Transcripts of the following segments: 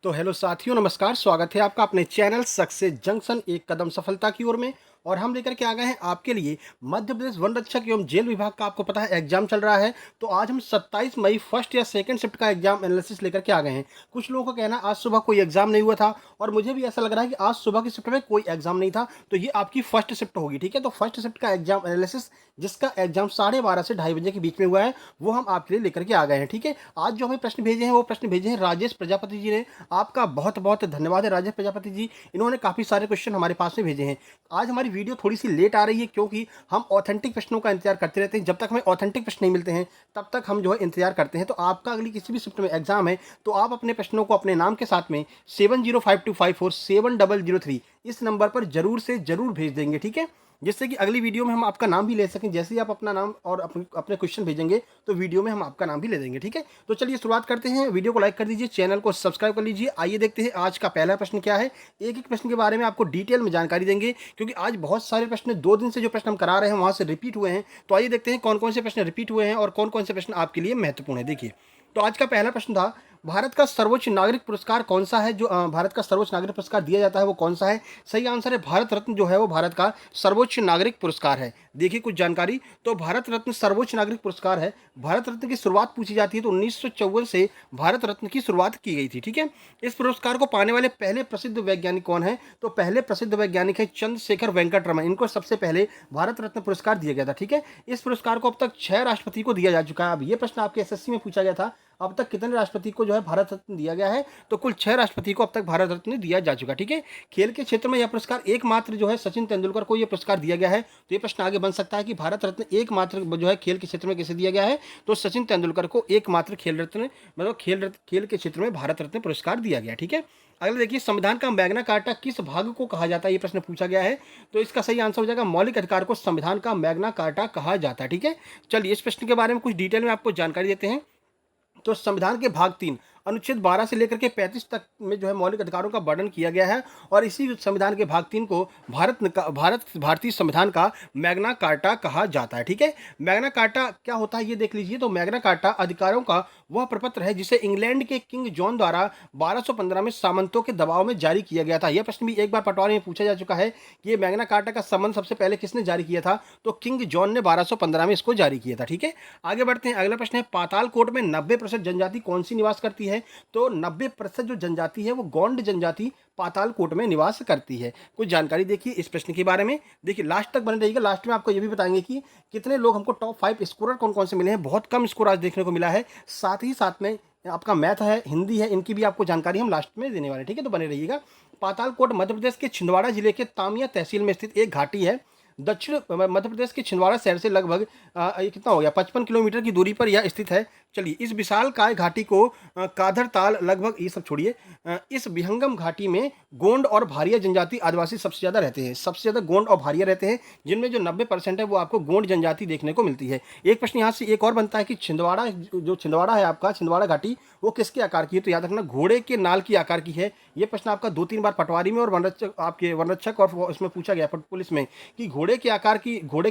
तो हेलो साथियों, नमस्कार। स्वागत है आपका अपने चैनल सक्सेस जंक्शन एक कदम सफलता की ओर में। और हम लेकर के आ गए हैं आपके लिए मध्य प्रदेश वन रक्षक एवं जेल विभाग का। आपको पता है एग्जाम चल रहा है, तो आज हम 27 मई फर्स्ट या सेकंड शिफ्ट का एग्जाम एनालिसिस लेकर के आ गए हैं। कुछ लोगों का कहना है आज सुबह कोई एग्जाम नहीं हुआ था, और मुझे भी ऐसा लग रहा है कि आज सुबह की शिफ्ट में कोई एग्जाम नहीं था, तो ये आपकी फर्स्ट शिफ्ट होगी। ठीक है, तो फर्स्ट शिफ्ट का एग्जाम एनालिसिस, जिसका एग्जाम 12:30 से 2:30 बजे के बीच में हुआ है, वो हम आपके लिए लेकर के आ गए हैं। ठीक है, आज जो हमें प्रश्न भेजे हैं वो प्रश्न भेजे हैं राजेश प्रजापति जी ने। आपका बहुत बहुत धन्यवाद है राजेश प्रजापति जी, इन्होंने काफ़ी सारे क्वेश्चन हमारे पास में भेजे हैं। आज हमारी वीडियो थोड़ी सी लेट आ रही है, क्योंकि हम ऑथेंटिक प्रश्नों का इंतजार करते रहते हैं। जब तक हमें ऑथेंटिक प्रश्न नहीं मिलते हैं तब तक हम जो है इंतजार करते हैं। तो आपका अगली किसी भी शिफ्ट में एग्जाम है, तो आप अपने प्रश्नों को अपने नाम के साथ में 7052547003 इस नंबर पर जरूर से जरूर भेज देंगे। ठीक है, जिससे कि अगली वीडियो में हम आपका नाम भी ले सकें। जैसे ही आप अपना नाम और अपने क्वेश्चन भेजेंगे तो वीडियो में हम आपका नाम भी ले देंगे। ठीक है, तो चलिए शुरुआत करते हैं। वीडियो को लाइक कर दीजिए, चैनल को सब्सक्राइब कर लीजिए। आइए देखते हैं आज का पहला प्रश्न क्या है। एक एक प्रश्न के बारे में आपको डिटेल में जानकारी देंगे, क्योंकि आज बहुत सारे प्रश्न 2 दिन से जो प्रश्न हम करा रहे हैं वहाँ से रिपीट हुए हैं। तो आइए देखते हैं कौन कौन से प्रश्न रिपीट हुए हैं और कौन कौन से प्रश्न आपके लिए महत्वपूर्ण है। देखिए, तो आज का पहला प्रश्न था, भारत का सर्वोच्च नागरिक पुरस्कार कौन सा है? जो भारत का सर्वोच्च नागरिक पुरस्कार दिया जाता है वो कौन सा है? सही आंसर है भारत रत्न, जो है वो भारत का सर्वोच्च नागरिक पुरस्कार है। देखिए कुछ जानकारी, तो भारत रत्न सर्वोच्च नागरिक पुरस्कार है। भारत रत्न की शुरुआत पूछी जाती है तो 1954 से भारत रत्न की शुरुआत की गई थी। ठीक है, इस पुरस्कार को पाने वाले पहले प्रसिद्ध वैज्ञानिक कौन है? तो पहले प्रसिद्ध वैज्ञानिक है चंद्रशेखर वेंकट रमन। इनको सबसे पहले भारत रत्न पुरस्कार दिया गया था। ठीक है, इस पुरस्कार को अब तक 6 राष्ट्रपति को दिया जा चुका है। अब ये प्रश्न आपके एसएससी में पूछा गया था, अब तक कितने राष्ट्रपति को जो है भारत रत्न दिया गया है? तो कुल 6 राष्ट्रपति को अब तक भारत रत्न दिया जा चुका। ठीक है, खेल के क्षेत्र में यह पुरस्कार एकमात्र जो है सचिन तेंदुलकर को यह पुरस्कार दिया गया है। तो ये प्रश्न आगे बन सकता है कि भारत रत्न एकमात्र जो है खेल के क्षेत्र में किसे दिया गया है? तो सचिन तेंदुलकर को एकमात्र खेल रत्न, मतलब खेल के क्षेत्र में भारत रत्न पुरस्कार दिया गया। ठीक है, अगले देखिए, संविधान का मैग्ना कार्टा किस भाग को कहा जाता है? ये प्रश्न पूछा गया है। तो इसका सही आंसर हो जाएगा मौलिक अधिकार को संविधान का मैग्ना कार्टा कहा जाता है। ठीक है, चलिए इस प्रश्न के बारे में कुछ डिटेल में आपको जानकारी देते हैं। तो संविधान के भाग 3 अनुच्छेद 12 से लेकर के 35 तक में जो है मौलिक अधिकारों का वर्णन किया गया है, और इसी संविधान के भाग 3 को भारतीय संविधान का मैग्ना कार्टा कहा जाता है। ठीक है, मैग्ना कार्टा क्या होता है ये देख लीजिए। तो मैग्ना कार्टा अधिकारों का वह प्रपत्र है जिसे इंग्लैंड के किंग जॉन द्वारा 1215 में सामंतों के दबाव में जारी किया गया था। यह प्रश्न भी एक बार पटवारी में पूछा जा चुका है कि ये मैग्ना कार्टा का संबंध सबसे पहले किसने जारी किया था? तो किंग जॉन ने 1215 में इसको जारी किया था। ठीक है, आगे बढ़ते हैं। अगला प्रश्न है, पातालकोट में 90% जनजाति कौन सी निवास करती है? तो 90% जो जनजाति है वो गोंड जनजाति पातालकोट में निवास करती है। कुछ जानकारी देखिए इस प्रश्न के बारे में। देखिए लास्ट तक बने रहिएगा, लास्ट में आपको ये भी बताएंगे कि कितने लोग हमको टॉप 5 स्कोरर कौन कौन से मिले हैं। बहुत कम स्कोर आज देखने को मिला है। साथ ही साथ में आपका मैथ है, हिंदी है, इनकी भी आपको जानकारी हम लास्ट में देने वाले हैं। ठीक है, तो बने रहिएगा। पातालकोट मध्य प्रदेश के छिंदवाड़ा जिले के तामिया तहसील में स्थित एक घाटी है। दक्षिण मध्य प्रदेश के छिंदवाड़ा शहर से लगभग ये कितना हो गया 55 किलोमीटर की दूरी पर यह स्थित है। चलिए, इस विशाल काय घाटी को काधर ताल लगभग, ये सब छोड़िए, इस विहंगम घाटी में गोंड और भारिया जनजाति आदिवासी सबसे ज़्यादा रहते हैं। सबसे ज़्यादा गोंड और भारिया रहते हैं, जिनमें जो 90% है वो आपको गोंड जनजाति देखने को मिलती है। एक प्रश्न यहाँ से एक और बनता है कि छिंदवाड़ा, जो छिंदवाड़ा है आपका, छिंदवाड़ा घाटी, वो किसके आकार की है? तो याद रखना घोड़े के नाल की आकार की है। ये प्रश्न आपका 2-3 बार पटवारी में और वनरक्षक और उसमें पूछा गया पुलिस में कि घोड़े के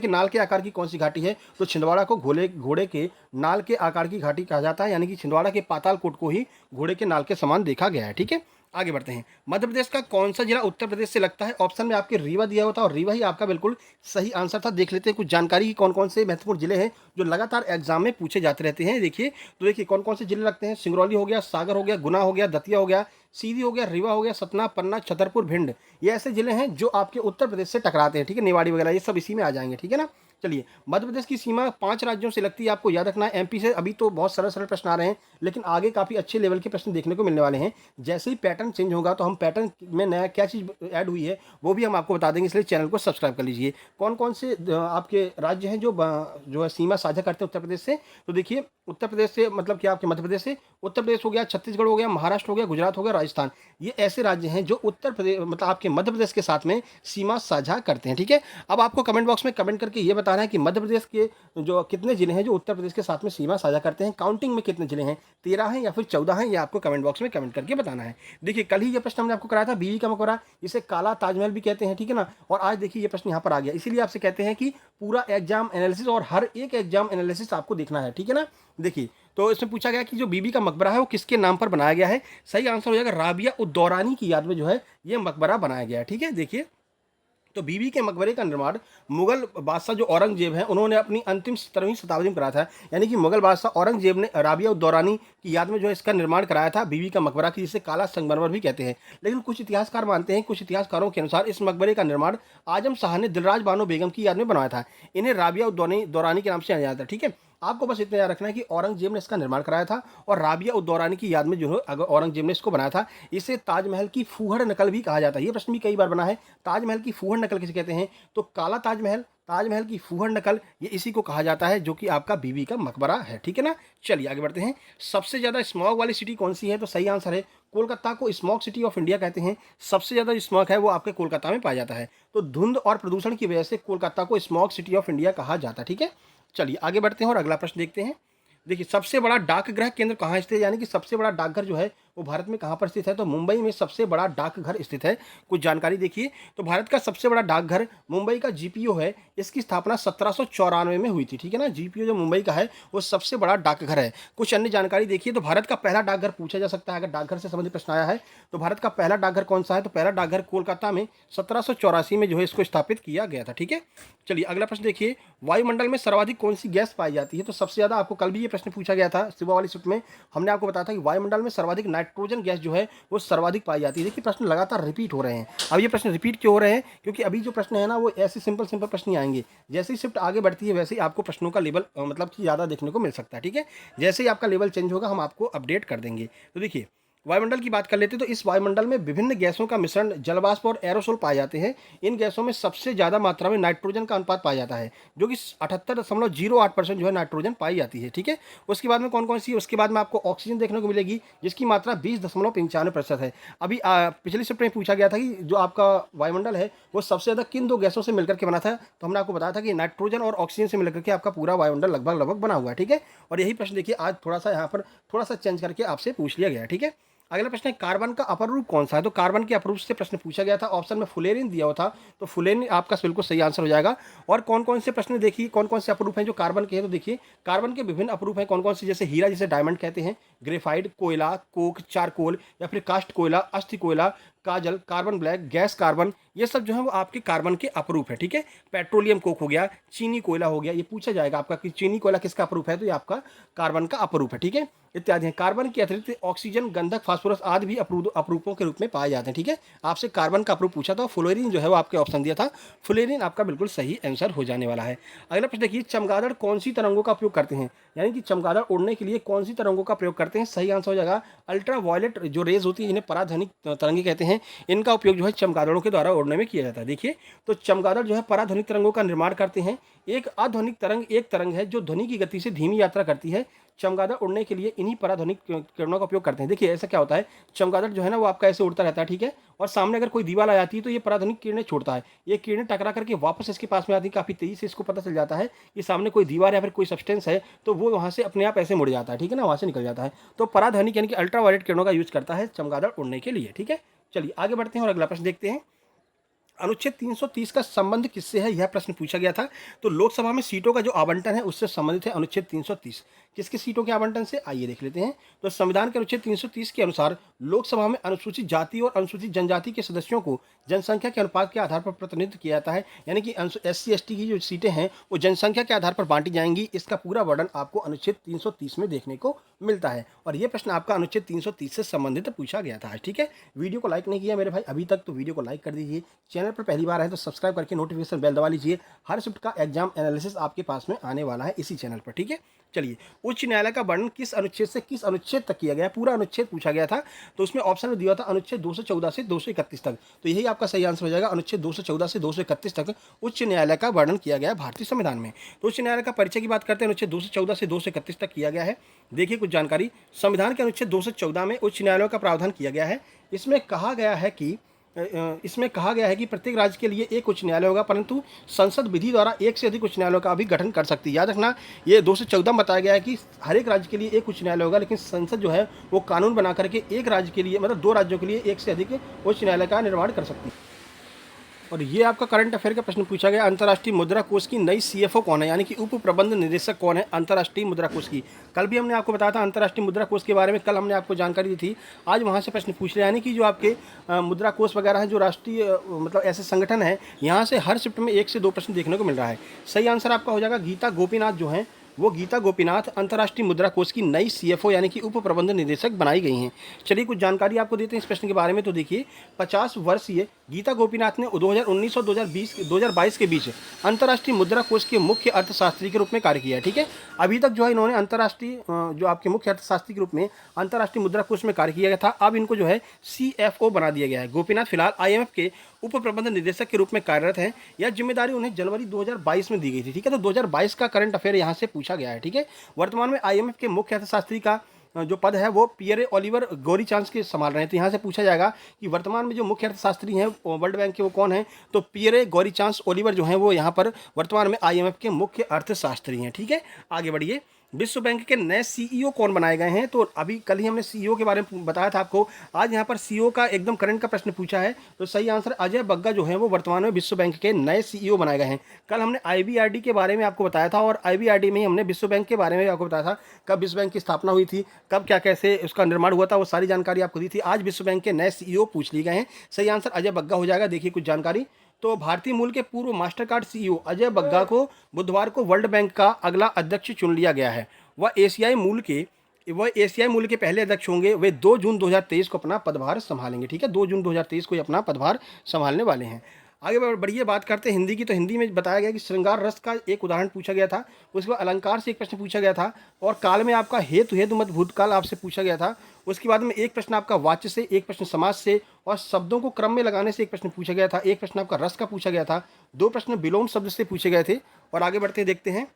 नाल के आकार की कौन सी घाटी है? तो छिंदवाड़ा को घोड़े के नाल के आकार की घाटी कहा जाता है, यानी कि छिंदवाड़ा के पातालकोट को ही घोड़े के नाल के समान देखा गया है। ठीक है, आगे बढ़ते हैं। मध्य प्रदेश का कौन सा जिला उत्तर प्रदेश से लगता है? ऑप्शन में आपके रीवा दिया होता है, और रीवा ही आपका बिल्कुल सही आंसर था। देख लेते हैं कुछ जानकारी की कौन कौन से महत्वपूर्ण जिले हैं जो लगातार एग्जाम में पूछे जाते रहते हैं। देखिए, तो देखिए कौन कौन से जिले लगते हैं। सिंगरौली हो गया, सागर हो गया, गुना हो गया, दतिया हो गया, सीधी हो गया, रीवा हो गया, सतना, पन्ना, छतरपुर, भिंड। ये ऐसे जिले हैं जो आपके उत्तर प्रदेश से टकराते हैं। ठीक है, निवाड़ी वगैरह ये सब इसी में आ जाएंगे। ठीक है ना। चलिए, मध्य प्रदेश की सीमा 5 राज्यों से लगती है, आपको याद रखना है। एमपी से अभी तो बहुत सरल सरल प्रश्न आ रहे हैं, लेकिन आगे काफ़ी अच्छे लेवल के प्रश्न देखने को मिलने वाले हैं। जैसे ही पैटर्न चेंज होगा तो हम पैटर्न में नया क्या चीज़ ऐड हुई है वो भी हम आपको बता देंगे, इसलिए चैनल को सब्सक्राइब कर लीजिए। कौन कौन से आपके राज्य हैं जो है सीमा साझा करते हैं उत्तर प्रदेश से? तो देखिए, उत्तर प्रदेश से मतलब कि आपके मध्य प्रदेश से उत्तर प्रदेश हो गया, छत्तीसगढ़ हो गया, महाराष्ट्र हो गया, गुजरात हो गया, राजस्थान। ये ऐसे राज्य हैं जो उत्तर प्रदेश मतलब आपके मध्य प्रदेश के साथ में सीमा साझा करते हैं। ठीक है, अब आपको कमेंट बॉक्स में कमेंट करके ये बताना है कि मध्य प्रदेश के जो कितने जिले हैं जो उत्तर प्रदेश के साथ में सीमा साझा करते हैं। काउंटिंग में कितने जिले हैं, 13 हैं या फिर 14 हैं, ये आपको कमेंट बॉक्स में कमेंट करके बताना है। देखिए, कल ही ये प्रश्न हमने आपको कराया था, बीवी का मकबरा, इसे काला ताजमहल भी कहते हैं। ठीक है ना। और आज देखिए ये प्रश्न यहाँ पर आ गया, इसीलिए आपसे कहते हैं कि पूरा एग्जाम एनालिसिस और हर एक एग्जाम एनालिसिस आपको देखना है, ठीक है ना। देखिए, तो इसमें पूछा गया कि जो बीबी का मकबरा है वो किसके नाम पर बनाया गया है। सही आंसर हो जाएगा राबिया उद दौरानी की याद में जो है ये मकबरा बनाया गया है, ठीक है। देखिए, तो बीबी के मकबरे का निर्माण मुगल बादशाह जो औरंगजेब हैं उन्होंने अपनी अंतिम 17वीं शताब्दी में कराया था। यानी कि मुगल बादशाह औरंगजेब ने राबिया उद दौरानी की याद में जो है इसका निर्माण कराया था बीबी का मकबरा की, जिसे काला संगमरमर भी कहते हैं। लेकिन कुछ इतिहासकार मानते हैं, कुछ इतिहासकारों के अनुसार इस मकबरे का निर्माण आजम शाह ने दिलराज बानो बेगम की याद में बनवाया था। इन्हें राबिया उद दौरानी के नाम से जाना जाता है, ठीक है। आपको बस इतना याद रखना है कि औरंगजेब ने इसका निर्माण कराया था और राबिया उद दौरानी की याद में जो है अगर औरंगजेब ने इसको बनाया था। इसे ताजमहल की फूहड़ नकल भी कहा जाता है। ये प्रश्न भी कई बार बना है, ताजमहल की फूहड़ नकल किसे कहते हैं। तो काला ताजमहल, ताजमहल की फूहड़ नकल, ये इसी को कहा जाता है जो कि आपका बीबी का मकबरा है, ठीक है ना। चलिए आगे बढ़ते हैं। सबसे ज़्यादा स्मॉग वाली सिटी कौन सी है। तो सही आंसर है कोलकाता को स्मॉग सिटी ऑफ इंडिया कहते हैं। सबसे ज़्यादा स्मॉग है वो आपके कोलकाता में पाया जाता है। तो धुंध और प्रदूषण की वजह से कोलकाता को स्मॉग सिटी ऑफ इंडिया कहा जाता है, ठीक है। चलिए आगे बढ़ते हैं और अगला प्रश्न देखते हैं। देखिए, सबसे बड़ा डाकघर केंद्र कहाँ स्थित है, यानी कि सबसे बड़ा डाकघर जो है वो भारत में कहाँ पर स्थित है। तो मुंबई में सबसे बड़ा डाकघर स्थित है। कुछ जानकारी देखिए, तो भारत का सबसे बड़ा डाकघर मुंबई का जीपीओ है। इसकी स्थापना 1794 में हुई थी, ठीक है ना। जीपीओ जो मुंबई का है वो सबसे बड़ा डाकघर है। कुछ अन्य जानकारी देखिए, तो भारत का पहला डाकघर पूछा जा सकता है अगर डाकघर से संबंधित प्रश्न आया है। तो भारत का पहला डाकघर कौन सा है। तो पहला डाकघर कोलकाता में 1784 में जो है इसको स्थापित किया गया था, ठीक है। चलिए अगला प्रश्न देखिए, वायुमंडल में सर्वाधिक कौन सी गैस पाई जाती है। तो सबसे ज़्यादा आपको कल भी ये प्रश्न पूछा गया था सुबह वाली शिफ्ट में, हमने आपको बताया था कि वायुमंडल में सर्वाधिक नाइट्रोजन गैस जो है वो सर्वाधिक पाई जाती है। देखिए, प्रश्न लगातार रिपीट हो रहे हैं। अब ये प्रश्न रिपीट क्यों हो रहे हैं, क्योंकि अभी जो प्रश्न है ना वो ऐसे सिंपल सिंपल प्रश्न ही आएंगे। जैसे ही शिफ्ट आगे बढ़ती है वैसे ही आपको प्रश्नों का लेवल मतलब कि ज़्यादा देखने को मिल सकता है, ठीक है। जैसे ही आपका लेवल चेंज होगा हम आपको अपडेट कर देंगे। तो देखिए, वायुमंडल की बात कर लेते हैं, तो इस वायुमंडल में विभिन्न गैसों का मिश्रण जलवाष्प और एरोसोल पाए जाते हैं। इन गैसों में सबसे ज़्यादा मात्रा में नाइट्रोजन का अनुपात पाया जाता है, जो कि 78.08% जो है नाइट्रोजन पाई जाती है, ठीक है। उसके बाद में कौन कौन सी, उसके बाद में आपको ऑक्सीजन देखने को मिलेगी जिसकी मात्रा 20.95% है। अभी पिछली शिफ्ट में पूछा गया था कि जो आपका वायुमंडल है वो सबसे ज़्यादा किन दो गैसों से मिलकर के बना था। तो हमने आपको बताया था कि नाइट्रोजन और ऑक्सीजन से मिलकर के आपका पूरा वायुमंडल लगभग लगभग बना हुआ है, ठीक है। और यही प्रश्न देखिए आज थोड़ा सा यहाँ पर थोड़ा सा चेंज करके आपसे पूछ लिया गया है, ठीक है। अगला प्रश्न है कार्बन का अपर रूप कौन सा है। तो कार्बन के अपर रूप से प्रश्न पूछा गया था, ऑप्शन में फुलेरिन दिया हुआ था, तो फुलेरिन आपका बिल्कुल सही आंसर हो जाएगा। और कौन कौन से प्रश्न देखिए, कौन कौन से अपरूप हैं जो कार्बन के हैं। तो देखिए, कार्बन के विभिन्न अपरूप हैं कौन कौन से, जैसे हीरा जिसे डायमंड कहते हैं, ग्रेफाइट, कोयला, कोक, चारकोल या फिर कास्ट कोयला, अस्थि कोयला, काजल, कार्बन ब्लैक, गैस कार्बन, ये सब जो है वो आपके कार्बन के अपरूप है, ठीक है। पेट्रोलियम कोक हो गया, चीनी कोयला हो गया, ये पूछा जाएगा आपका कि चीनी कोयला किसका अपरूप है। तो ये आपका कार्बन का अपरूप है, ठीक है। इत्यादि हैं। कार्बन के अतिरिक्त ऑक्सीजन, गंधक, फास्फोरस आदि भी अपरूपों के रूप में पाए जाते हैं, ठीक है। आपसे कार्बन का अपरूप पूछा था, फ्लोरीन जो है वो आपके ऑप्शन दिया था, फ्लोरीन आपका बिल्कुल सही आंसर हो जाने वाला है। अगला प्रश्न देखिए, चमगादड़ कौन सी तरंगों का उपयोग करते हैं, यानी कि चमगादड़ उड़ने के लिए कौन सी तरंगों का प्रयोग करते हैं। सही आंसर हो जाएगा अल्ट्रा वायलेट जो रेज होती है जिन्हें पराध्वनिक तरंगे कहते हैं, इनका उपयोग जो है चमगादड़ों के द्वारा उड़ने में किया जाता है। देखिए, तो चमगादड़ जो है पराध्वनिक तरंगों का निर्माण करते हैं। एक अध्वनिक तरंग एक तरंग है जो ध्वनि की गति से धीमी यात्रा करती है। चमगादड़ उड़ने के लिए इन्हीं पराध्वनिक किरणों का उपयोग करते हैं। देखिए, ऐसा क्या होता है, चमगादड़ जो है ना वो आपका ऐसे उड़ता रहता है, ठीक है। और सामने अगर कोई दीवार आ जाती है तो ये पराध्वनिक किरणें छोड़ता है। ये किरणें टकरा करके वापस इसके पास में आती है, काफी तेजी से इसको पता चल जाता है कि सामने कोई दीवार या फिर कोई सब्सटेंस है, तो वो वहाँ से अपने आप ऐसे मुड़ जाता है, ठीक है ना, वहाँ से निकल जाता है। तो पराध्वनिक यानी कि अल्ट्रावायलेट किरणों का यूज करता है चमगादड़ उड़ने के लिए, ठीक है। चलिए आगे बढ़ते हैं और अगला प्रश्न देखते हैं। अनुच्छेद 330 का संबंध किससे है, यह प्रश्न पूछा गया था। तो लोकसभा में सीटों का जो आवंटन है उससे संबंधित है अनुच्छेद 330। किसके सीटों के आवंटन से, आइए देख लेते हैं। तो संविधान के अनुच्छेद 330 के अनुसार लोकसभा में अनुसूचित जाति और अनुसूचित जनजाति के सदस्यों को जनसंख्या के अनुपात के आधार पर प्रतिनिधित्व किया जाता है। यानी कि SC ST की जो सीटें हैं वो जनसंख्या के आधार पर बांटी जाएंगी। इसका पूरा वर्णन आपको अनुच्छेद 330 में देखने को मिलता है। और ये प्रश्न आपका अनुच्छेद 330 से संबंधित पूछा गया था, ठीक है। वीडियो को लाइक नहीं किया मेरे भाई अभी तक, तो वीडियो को लाइक कर दीजिए। चैनल पर पहली बार है तो सब्सक्राइब करके नोटिफिकेशन बेल दबा लीजिए। हर शिफ्ट का एग्जाम एनालिसिस आपके पास में आने वाला है इसी चैनल पर, ठीक है। चलिए, उच्च न्यायालय का वर्णन किस अनुच्छेद से किस अनुच्छेद तक किया गया है, पूरा अनुच्छेद पूछा गया था। तो उसमें ऑप्शन में दिया था अनुच्छेद 214 से 231 तक। तो यही आपका सही आंसर हो जाएगा, अनुच्छेद 214 से 231 तक उच्च न्यायालय का वर्णन किया गया है भारतीय संविधान में। तो उच्च न्यायालय का परिचय की बात करते हैं, अनुच्छेद 214 से 231 तक किया गया है। देखिए कुछ जानकारी, संविधान के अनुच्छेद 214 में उच्च न्यायालयों का प्रावधान किया गया है। इसमें कहा गया है कि प्रत्येक राज्य के लिए एक उच्च न्यायालय होगा, परंतु संसद विधि द्वारा एक से अधिक उच्च न्यायालयों का भी गठन कर सकती है। याद रखना, ये 214 में बताया गया है कि हर एक राज्य के लिए एक उच्च न्यायालय होगा, लेकिन संसद जो है वो कानून बना करके एक राज्य के लिए मतलब 2 राज्यों के लिए एक से अधिक उच्च न्यायालय का निर्माण कर सकती है। और ये आपका करंट अफेयर का प्रश्न पूछा गया, अंतर्राष्ट्रीय मुद्रा कोष की नई सीएफओ कौन है, यानी कि उप प्रबंध निदेशक कौन है अंतर्राष्ट्रीय मुद्रा कोष की। कल भी हमने आपको बताया था अंतर्राष्ट्रीय मुद्रा कोष के बारे में, कल हमने आपको जानकारी दी थी। आज वहाँ से प्रश्न पूछ रहे हैं, यानी कि जो आपके मुद्रा कोष वगैरह हैं, जो राष्ट्रीय मतलब ऐसे संगठन है, यहाँ से हर शिफ्ट में 1 से 2 प्रश्न देखने को मिल रहा है। सही आंसर आपका हो जाएगा गीता गोपीनाथ जो है, वो गीता गोपीनाथ अंतर्राष्ट्रीय मुद्रा कोष की नई सीएफओ यानी कि उप प्रबंध निदेशक बनाई गई हैं। चलिए कुछ जानकारी आपको देते हैं इस प्रश्न के बारे में। तो देखिए 50 वर्षीय गीता गोपीनाथ ने 2019 और 2022 के बीच अंतर्राष्ट्रीय मुद्रा कोष के मुख्य अर्थशास्त्री के रूप में कार्य किया है। ठीक है, अभी तक जो है इन्होंने अंतर्राष्ट्रीय जो आपके मुख्य अर्थशास्त्री के रूप में अंतर्राष्ट्रीय मुद्रा कोष में कार्य किया गया था, अब इनको जो है सीएफओ बना दिया गया है। गोपीनाथ फिलहाल आईएमएफ के उप प्रबंध निदेशक के रूप में कार्यरत हैं। यह जिम्मेदारी उन्हें जनवरी 2022 में दी गई थी। ठीक है, तो 2022 का करंट अफेयर यहाँ से पूछा गया है। ठीक है, वर्तमान में आईएमएफ के मुख्य अर्थशास्त्री का जो पद है वो पियरे ओलिवर गौरीचांस के संभाल रहे हैं। तो यहाँ से पूछा जाएगा कि वर्तमान में जो मुख्य अर्थशास्त्री हैं वर्ल्ड बैंक के वो कौन है, तो पियरे गौरीचांस ओलिवर जो हैं वो यहाँ पर वर्तमान में आईएमएफ के मुख्य अर्थशास्त्री हैं। ठीक है, आगे बढ़िए। विश्व बैंक के नए सीईओ कौन बनाए गए हैं, तो अभी कल ही हमने सीईओ के बारे में बताया था आपको। आज यहाँ पर सीईओ का एकदम करंट का प्रश्न पूछा है, तो सही आंसर अजय बग्गा जो है वो वर्तमान में विश्व बैंक के नए सीईओ बनाए गए हैं। कल हमने आईबीआरडी के बारे में आपको बताया था, और आईबीआरडी में ही हमने विश्व बैंक के बारे में आपको बताया था, कब विश्व बैंक की स्थापना हुई थी, कब क्या कैसे उसका निर्माण हुआ था, वो सारी जानकारी आपको दी थी। आज विश्व बैंक के नए सीईओ पूछ लिए गए हैं। सही आंसर अजय बग्गा हो जाएगा। देखिए कुछ जानकारी, तो भारतीय मूल के पूर्व मास्टरकार्ड सीईओ अजय बग्गा को बुधवार को वर्ल्ड बैंक का अगला अध्यक्ष चुन लिया गया है। वह एशियाई मूल के पहले अध्यक्ष होंगे। वे 2 जून 2023 को अपना पदभार संभालेंगे। ठीक है, 2 जून 2023 को ये अपना पदभार संभालने वाले हैं। आगे बढ़िए, बात करते हैं हिंदी की। तो हिंदी में बताया गया कि श्रृंगार रस का एक उदाहरण पूछा गया था, उसके बाद अलंकार से एक प्रश्न पूछा गया था, और काल में आपका हेतु हेतु मत भूतकाल आपसे पूछा गया था। उसके बाद में एक प्रश्न आपका वाच्य से, एक प्रश्न समास से, और शब्दों को क्रम में लगाने से एक प्रश्न पूछा गया था। एक प्रश्न आपका रस का पूछा गया था। 2 प्रश्न विलोम शब्द से पूछे गए थे। और आगे बढ़ते देखते हैं,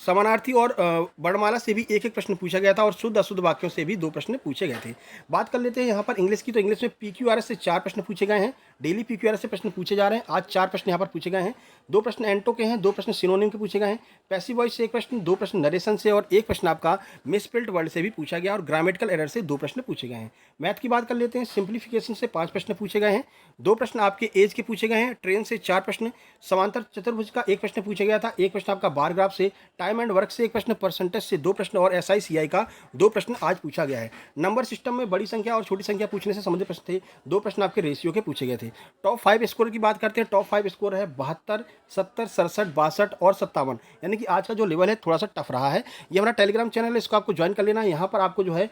समानार्थी और वर्णमाला से भी एक एक प्रश्न पूछा गया था, और शुद्ध अशुद्ध वाक्यों से भी 2 प्रश्न पूछे गए थे। बात कर लेते हैं यहाँ पर इंग्लिश की। तो इंग्लिश में पीक्यूआरएस से 4 प्रश्न पूछे गए हैं। डेली पीक्यूआरएस से प्रश्न पूछे जा रहे हैं। आज 4 प्रश्न यहाँ पर पूछे गए हैं। 2 प्रश्न एंटो के हैं, 2 प्रश्न सिनोनिम के पूछे गए हैं। पैसिव वॉइस से 1 प्रश्न, 2 प्रश्न नरेशन से, और 1 प्रश्न आपका मिसस्पेल्ड वर्ड से भी पूछा गया, और ग्रामेटिकल एरर से 2 प्रश्न पूछे गए हैं। मैथ की बात कर लेते हैं। सिंप्लीफिकेशन से 5 प्रश्न पूछे गए हैं। 2 प्रश्न आपके एज के पूछे गए हैं। ट्रेन से 4 प्रश्न, समांतर चतुर्भुज का 1 प्रश्न पूछा गया था। 1 प्रश्न आपका बार ग्राफ से, टाइम एंड वर्क से 1 प्रश्न, परसेंटेज से 2 प्रश्न, और एसआई सीआई का 2 प्रश्न आज पूछा गया है। नंबर सिस्टम में बड़ी संख्या और छोटी संख्या पूछने से संबंधित प्रश्न थे। 2 प्रश्न आपके रेशियो के पूछे गए थे। टॉप 5 स्कोर की बात करते हैं। टॉप 5 स्कोर है 72, 70, 67, 62 और 57, यानी कि आज का जो लेवल है थोड़ा सा टफ रहा है। ये हमारा टेलीग्राम चैनल है, इसको आपको ज्वाइन कर लेना। यहाँ पर आपको जो है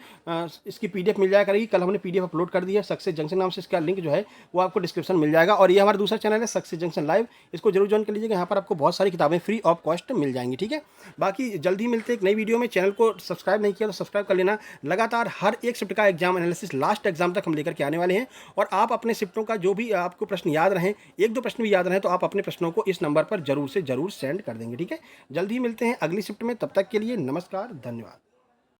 इसकी पीडीएफ मिल जाया करेगी। कल हमने पीडीएफ अपलोड कर दी है। सक्सेस जंक्शन नाम से इसका लिंक जो है वो आपको डिस्क्रिप्शन मिल जाएगा। और ये हमारा दूसरा चैनल है सक्सेस जंक्शन लाइव, इसको जरूर ज्वाइन कर लीजिएगा। यहाँ पर आपको बहुत सारी किताबें फ्री ऑफ कॉस्ट मिल जाएंगी। ठीक है, बाकी जल्द ही मिलते हैं एक नई वीडियो में। चैनल को सब्सक्राइब नहीं किया तो सब्सक्राइब कर लेना। लगातार हर एक शिफ्ट का एग्जाम एनालिसिस लास्ट एग्जाम तक हम लेकर के आने वाले हैं। और आप अपने शिफ्टों का जो भी आपको प्रश्न याद रहें, 1-2 प्रश्न भी याद रहें, तो आप अपने प्रश्नों को इस नंबर पर जरूर से जरूर सेंड कर देंगे। ठीक है, जल्द ही मिलते हैं अगली शिफ्ट में। तब तक के लिए नमस्कार, धन्यवाद।